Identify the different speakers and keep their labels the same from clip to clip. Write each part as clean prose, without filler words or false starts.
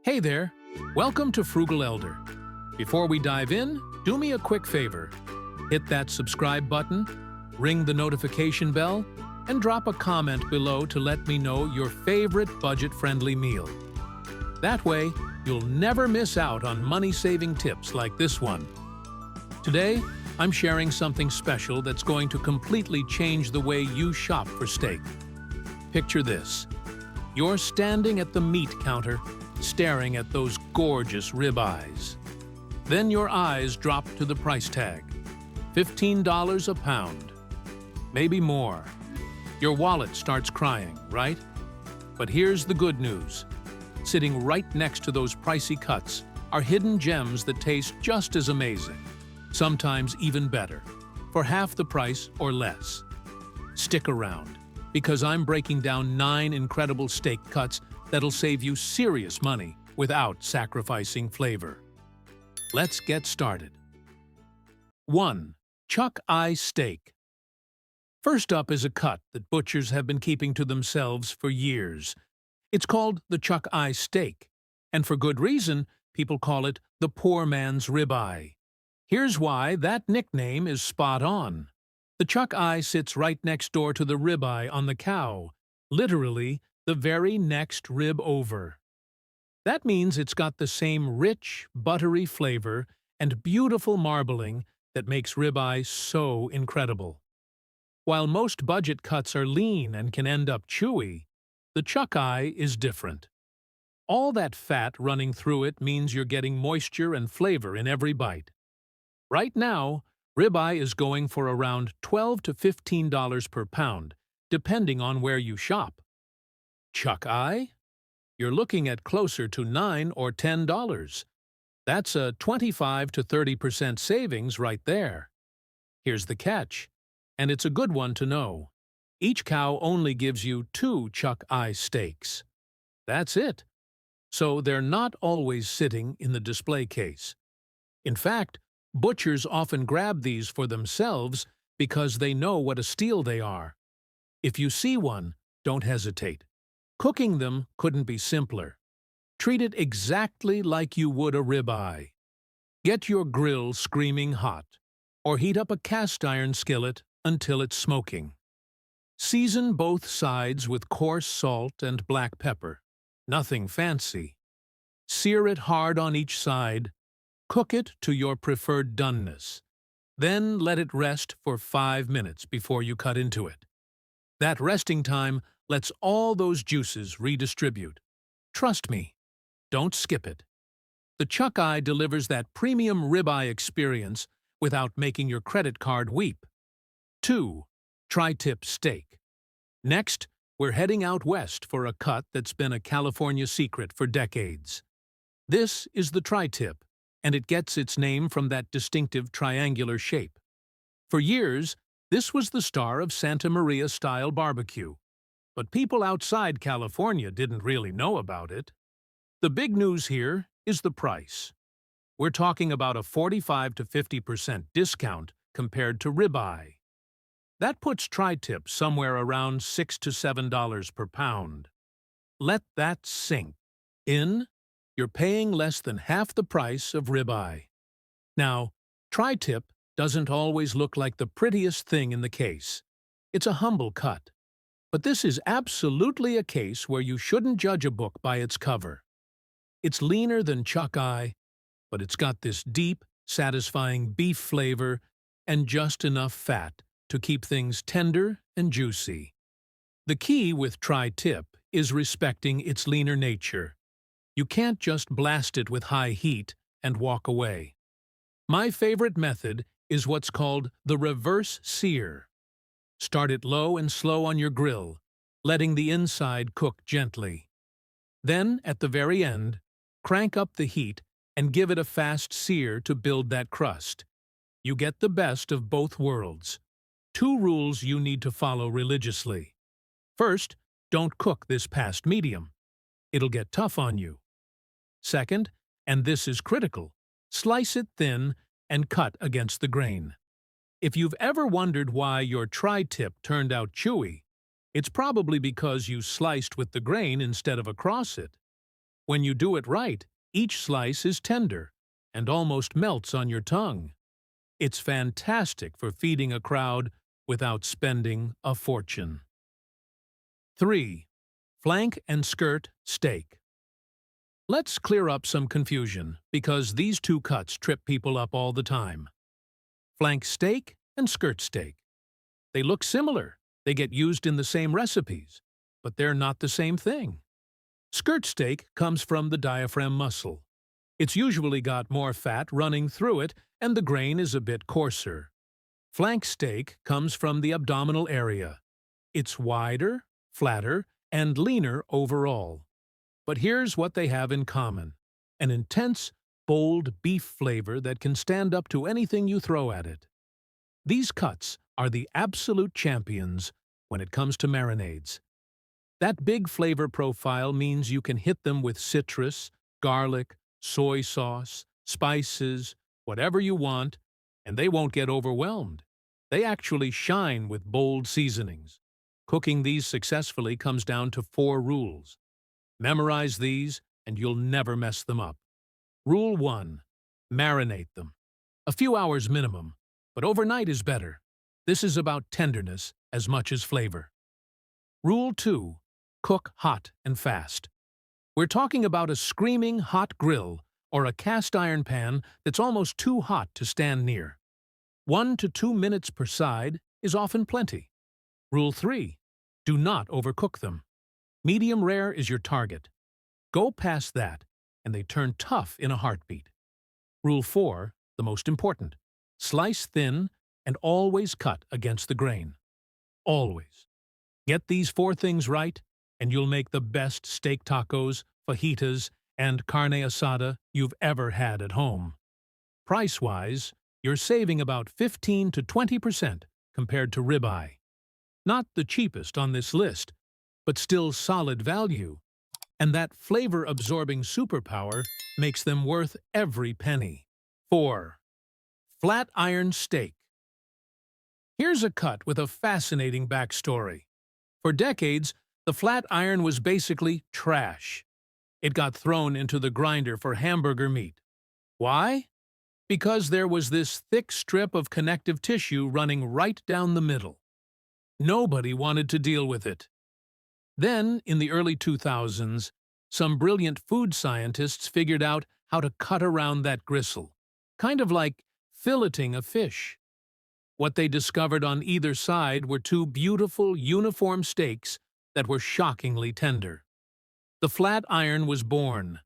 Speaker 1: Hey there! Welcome to Frugal Elder. Before we dive in, do me a quick favor. Hit that subscribe button, ring the notification bell, and drop a comment below to let me know your favorite budget-friendly meal. That way, you'll never miss out on money-saving tips like this one. Today, I'm sharing something special that's going to completely change the way you shop for steak. Picture this. You're standing at the meat counter, staring at those gorgeous ribeyes. Then your eyes drop to the price tag. $15 a pound. Maybe more. Your wallet starts crying, right? But here's the good news. Sitting right next to those pricey cuts are hidden gems that taste just as amazing, sometimes even better, for half the price or less. Stick around, because I'm breaking down 9 incredible steak cuts that'll save you serious money without sacrificing flavor. Let's get started. 1. Chuck eye steak. First up is a cut that butchers have been keeping to themselves for years. It's called the chuck eye steak, and for good reason, people call it the poor man's ribeye. Here's why that nickname is spot on. The chuck eye sits right next door to the ribeye on the cow, literally the very next rib over. That means it's got the same rich, buttery flavor and beautiful marbling that makes ribeye so incredible. While most budget cuts are lean and can end up chewy, the chuck eye is different. All that fat running through it means you're getting moisture and flavor in every bite. Right now, ribeye is going for around $12 to $15 per pound, depending on where you shop. Chuck eye? You're looking at closer to $9 or $10. That's a 25 to 30% savings right there. Here's the catch, and it's a good one to know. Each cow only gives you 2 chuck eye steaks. That's it. So they're not always sitting in the display case. In fact, butchers often grab these for themselves because they know what a steal they are. If you see one, don't hesitate. Cooking them couldn't be simpler. Treat it exactly like you would a ribeye. Get your grill screaming hot, or heat up a cast iron skillet until it's smoking. Season both sides with coarse salt and black pepper. Nothing fancy. Sear it hard on each side. Cook it to your preferred doneness. Then let it rest for 5 minutes before you cut into it. That resting time lets all those juices redistribute. Trust me, don't skip it. The chuck eye delivers that premium ribeye experience without making your credit card weep. 2. Tri-tip steak. Next, we're heading out west for a cut that's been a California secret for decades. This is the tri-tip, and it gets its name from that distinctive triangular shape. For years, this was the star of Santa Maria-style barbecue. But people outside California didn't really know about it. The big news here is the price. We're talking about a 45 to 50% discount compared to ribeye. That puts tri-tip somewhere around $6 to $7 per pound. Let that sink in. You're paying less than half the price of ribeye. Now, tri-tip doesn't always look like the prettiest thing in the case. It's a humble cut. But this is absolutely a case where you shouldn't judge a book by its cover. It's leaner than chuck eye, but it's got this deep, satisfying beef flavor and just enough fat to keep things tender and juicy. The key with tri-tip is respecting its leaner nature. You can't just blast it with high heat and walk away. My favorite method is what's called the reverse sear. Start it low and slow on your grill, letting the inside cook gently. Then, at the very end, crank up the heat and give it a fast sear to build that crust. You get the best of both worlds. 2 rules you need to follow religiously. First, don't cook this past medium. It'll get tough on you. Second, and this is critical, slice it thin and cut against the grain. If you've ever wondered why your tri-tip turned out chewy, it's probably because you sliced with the grain instead of across it. When you do it right, each slice is tender and almost melts on your tongue. It's fantastic for feeding a crowd without spending a fortune. 3. Flank and skirt steak. Let's clear up some confusion, because these two cuts trip people up all the time. Flank steak and skirt steak. They look similar, they get used in the same recipes, but they're not the same thing. Skirt steak comes from the diaphragm muscle. It's usually got more fat running through it, and the grain is a bit coarser. Flank steak comes from the abdominal area. It's wider, flatter, and leaner overall. But here's what they have in common: an intense, bold beef flavor that can stand up to anything you throw at it. These cuts are the absolute champions when it comes to marinades. That big flavor profile means you can hit them with citrus, garlic, soy sauce, spices, whatever you want, and they won't get overwhelmed. They actually shine with bold seasonings. Cooking these successfully comes down to 4 rules. Memorize these, and you'll never mess them up. Rule 1. Marinate them. A few hours minimum, but overnight is better. This is about tenderness as much as flavor. Rule 2. Cook hot and fast. We're talking about a screaming hot grill or a cast iron pan that's almost too hot to stand near. 1 to 2 minutes per side is often plenty. Rule 3. Do not overcook them. Medium rare is your target. Go past that, and they turn tough in a heartbeat. Rule 4, the most important: slice thin and always cut against the grain. Always. Get these 4 things right, and you'll make the best steak tacos, fajitas, and carne asada you've ever had at home. Price-wise, you're saving about 15 to 20% compared to ribeye. Not the cheapest on this list, but still solid value, and that flavor-absorbing superpower makes them worth every penny. 4. Flat iron steak. Here's a cut with a fascinating backstory. For decades, the flat iron was basically trash. It got thrown into the grinder for hamburger meat. Why? Because there was this thick strip of connective tissue running right down the middle. Nobody wanted to deal with it. Then, in the early 2000s, some brilliant food scientists figured out how to cut around that gristle, kind of like filleting a fish. What they discovered on either side were 2 beautiful, uniform steaks that were shockingly tender. The flat iron was born.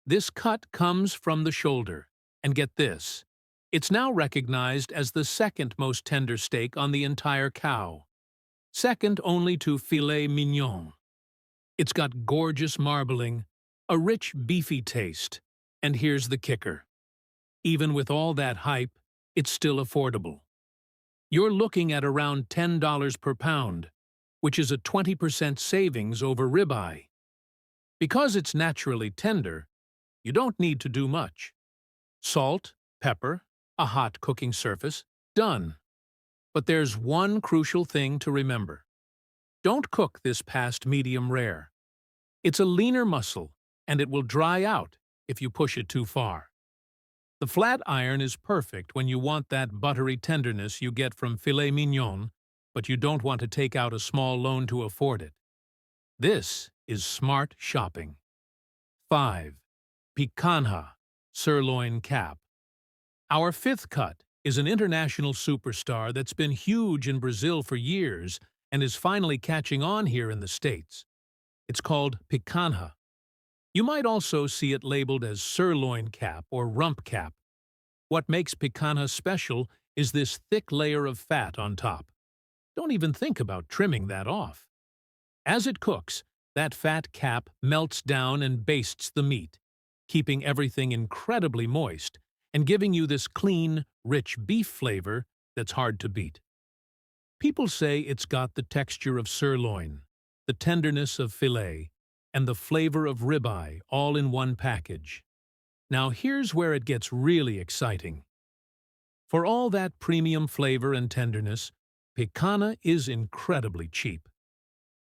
Speaker 1: This cut comes from the shoulder, and get this, it's now recognized as the 2nd most tender steak on the entire cow, second only to Filet Mignon. It's got gorgeous marbling, a rich beefy taste, and here's the kicker: even with all that hype, it's still affordable. You're looking at around $10 per pound, which is a 20% savings over ribeye. Because it's naturally tender, you don't need to do much. Salt, pepper, a hot cooking surface, done. But there's one crucial thing to remember. Don't cook this past medium rare. It's a leaner muscle, and it will dry out if you push it too far. The flat iron is perfect when you want that buttery tenderness you get from filet mignon, but you don't want to take out a small loan to afford it. This is smart shopping. 5. Picanha, sirloin cap. Our 5th cut is an international superstar that's been huge in Brazil for years and is finally catching on here in the States. It's called picanha. You might also see it labeled as sirloin cap or rump cap. What makes picanha special is this thick layer of fat on top. Don't even think about trimming that off. As it cooks, that fat cap melts down and bastes the meat, keeping everything incredibly moist and giving you this clean, rich beef flavor that's hard to beat. People say it's got the texture of sirloin, the tenderness of filet, and the flavor of ribeye all in one package. Now here's where it gets really exciting. For all that premium flavor and tenderness, picanha is incredibly cheap.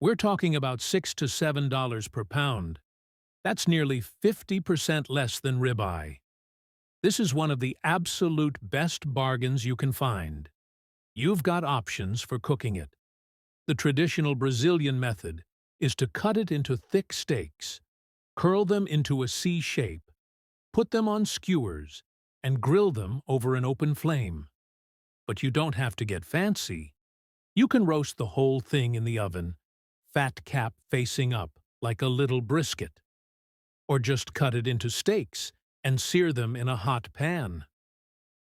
Speaker 1: We're talking about $6 to $7 per pound. That's nearly 50% less than ribeye. This is one of the absolute best bargains you can find. You've got options for cooking it. The traditional Brazilian method is to cut it into thick steaks, curl them into a C shape, put them on skewers, and grill them over an open flame. But you don't have to get fancy. You can roast the whole thing in the oven, fat cap facing up, like a little brisket. Or just cut it into steaks and sear them in a hot pan.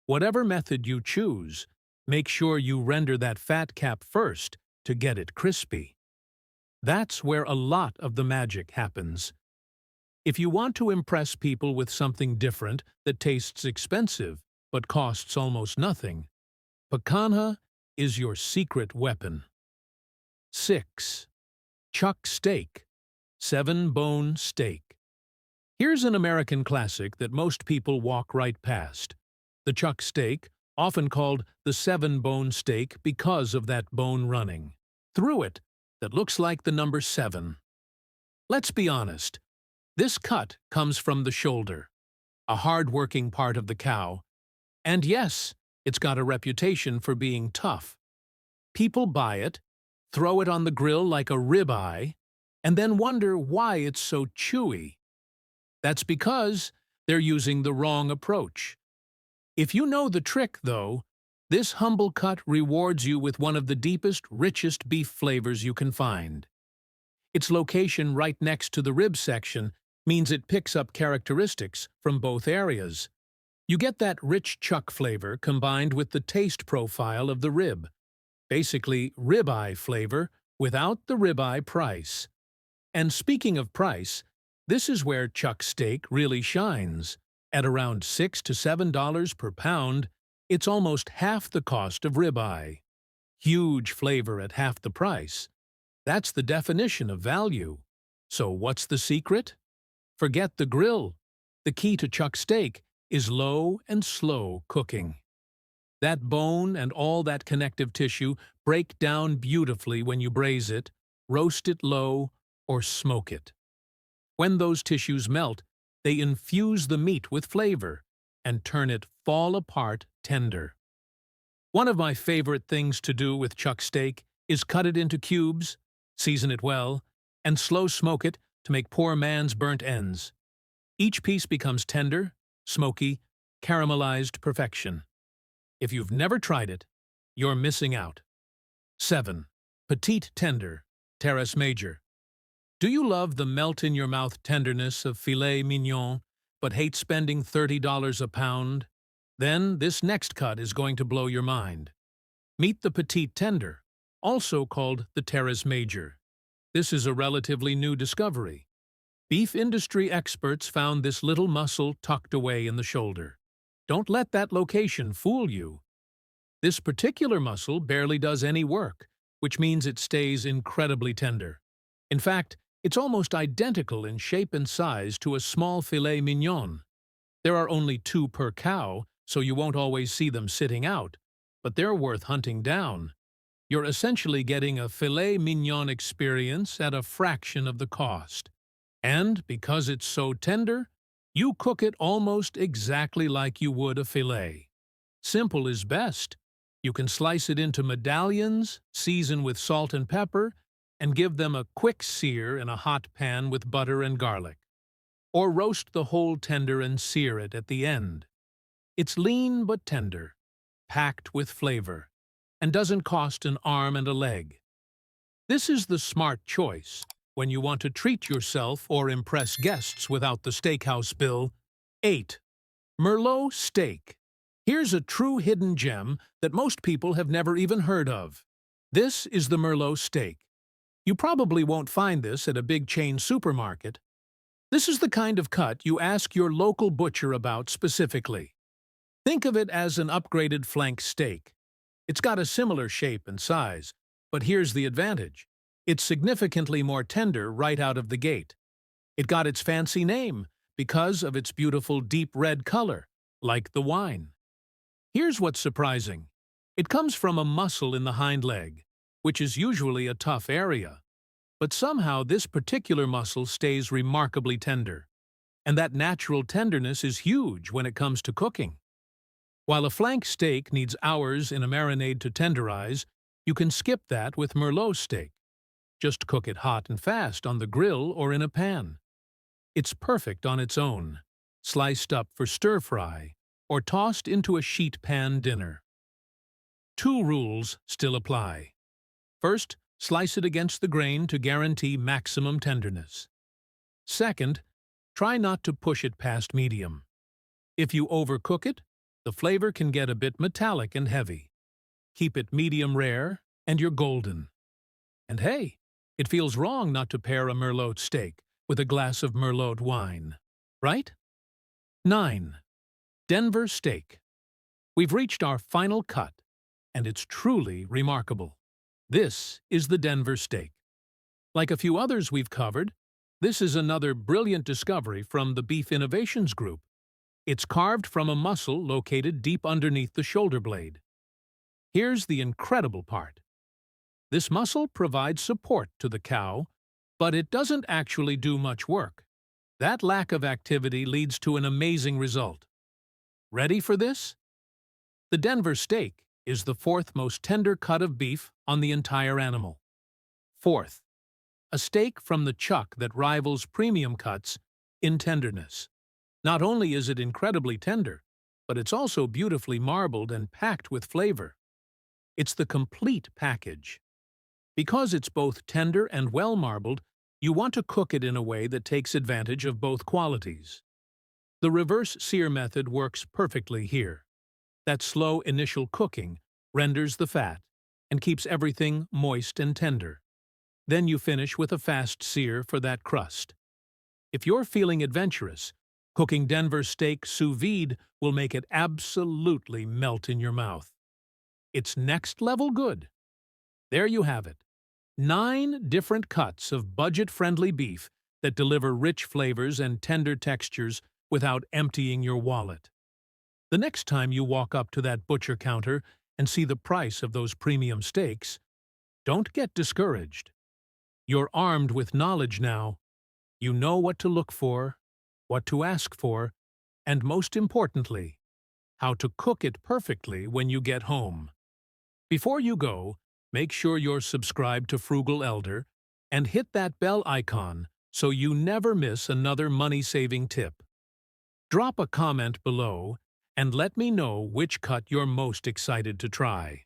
Speaker 1: Whatever method you choose, make sure you render that fat cap first to get it crispy. That's where a lot of the magic happens. If you want to impress people with something different that tastes expensive but costs almost nothing, picanha is your secret weapon. 6. Chuck steak. 7-bone steak. Here's an American classic that most people walk right past. The chuck steak, often called the 7-bone steak because of that bone running through it that looks like the number 7. Let's be honest. This cut comes from the shoulder, a hard-working part of the cow, and yes, it's got a reputation for being tough. People buy it, throw it on the grill like a ribeye, and then wonder why it's so chewy. That's because they're using the wrong approach. If you know the trick, though, this humble cut rewards you with one of the deepest, richest beef flavors you can find. Its location right next to the rib section means it picks up characteristics from both areas. You get that rich chuck flavor combined with the taste profile of the rib. Basically, ribeye flavor without the ribeye price. And speaking of price, this is where chuck steak really shines. At around $6 to $7 per pound, it's almost half the cost of ribeye. Huge flavor at half the price. That's the definition of value. So what's the secret? Forget the grill. The key to chuck steak is low and slow cooking. That bone and all that connective tissue break down beautifully when you braise it, roast it low, or smoke it. When those tissues melt, they infuse the meat with flavor and turn it fall-apart tender. One of my favorite things to do with chuck steak is cut it into cubes, season it well, and slow smoke it to make poor man's burnt ends. Each piece becomes tender, smoky, caramelized perfection. If you've never tried it, you're missing out. 7. Petite tender, Terrace major. Do you love the melt-in-your-mouth tenderness of Filet Mignon, but hate spending $30 a pound? Then this next cut is going to blow your mind. Meet the Petite tender, also called the Terrace major. This is a relatively new discovery. Beef industry experts found this little muscle tucked away in the shoulder. Don't let that location fool you. This particular muscle barely does any work, which means it stays incredibly tender. In fact, it's almost identical in shape and size to a small filet mignon. There are only 2 per cow, so you won't always see them sitting out, but they're worth hunting down. You're essentially getting a filet mignon experience at a fraction of the cost. And because it's so tender, you cook it almost exactly like you would a filet. Simple is best. You can slice it into medallions, season with salt and pepper, and give them a quick sear in a hot pan with butter and garlic. Or roast the whole tender and sear it at the end. It's lean but tender, packed with flavor, and doesn't cost an arm and a leg. This is the smart choice when you want to treat yourself or impress guests without the steakhouse bill. 8. Merlot steak. Here's a true hidden gem that most people have never even heard of. This is the Merlot steak. You probably won't find this at a big chain supermarket. This is the kind of cut you ask your local butcher about specifically. Think of it as an upgraded flank steak. It's got a similar shape and size, but here's the advantage. It's significantly more tender right out of the gate. It got its fancy name because of its beautiful deep red color, like the wine. Here's what's surprising. It comes from a muscle in the hind leg, which is usually a tough area. But somehow this particular muscle stays remarkably tender. And that natural tenderness is huge when it comes to cooking. While a flank steak needs hours in a marinade to tenderize, you can skip that with Merlot steak. Just cook it hot and fast on the grill or in a pan. It's perfect on its own, sliced up for stir-fry, or tossed into a sheet pan dinner. Two rules still apply. First, slice it against the grain to guarantee maximum tenderness. Second, try not to push it past medium. If you overcook it, the flavor can get a bit metallic and heavy. Keep it medium rare, and you're golden. And hey, it feels wrong not to pair a Merlot steak with a glass of Merlot wine, right? 9. Denver steak. We've reached our final cut, and it's truly remarkable. This is the Denver steak. Like a few others we've covered, this is another brilliant discovery from the Beef Innovations Group. It's carved from a muscle located deep underneath the shoulder blade. Here's the incredible part. This muscle provides support to the cow, but it doesn't actually do much work. That lack of activity leads to an amazing result. Ready for this? The Denver steak is the fourth most tender cut of beef on the entire animal. Fourth, a steak from the chuck that rivals premium cuts in tenderness. Not only is it incredibly tender, but it's also beautifully marbled and packed with flavor. It's the complete package. Because it's both tender and well marbled, you want to cook it in a way that takes advantage of both qualities. The reverse sear method works perfectly here. That slow initial cooking renders the fat and keeps everything moist and tender. Then you finish with a fast sear for that crust. If you're feeling adventurous, cooking Denver steak sous vide will make it absolutely melt in your mouth. It's next level good. There you have it. 9 different cuts of budget-friendly beef that deliver rich flavors and tender textures without emptying your wallet. The next time you walk up to that butcher counter and see the price of those premium steaks, don't get discouraged. You're armed with knowledge now. You know what to look for, what to ask for, and most importantly, how to cook it perfectly when you get home. Before you go, make sure you're subscribed to Frugal Elder and hit that bell icon so you never miss another money-saving tip. Drop a comment below and let me know which cut you're most excited to try.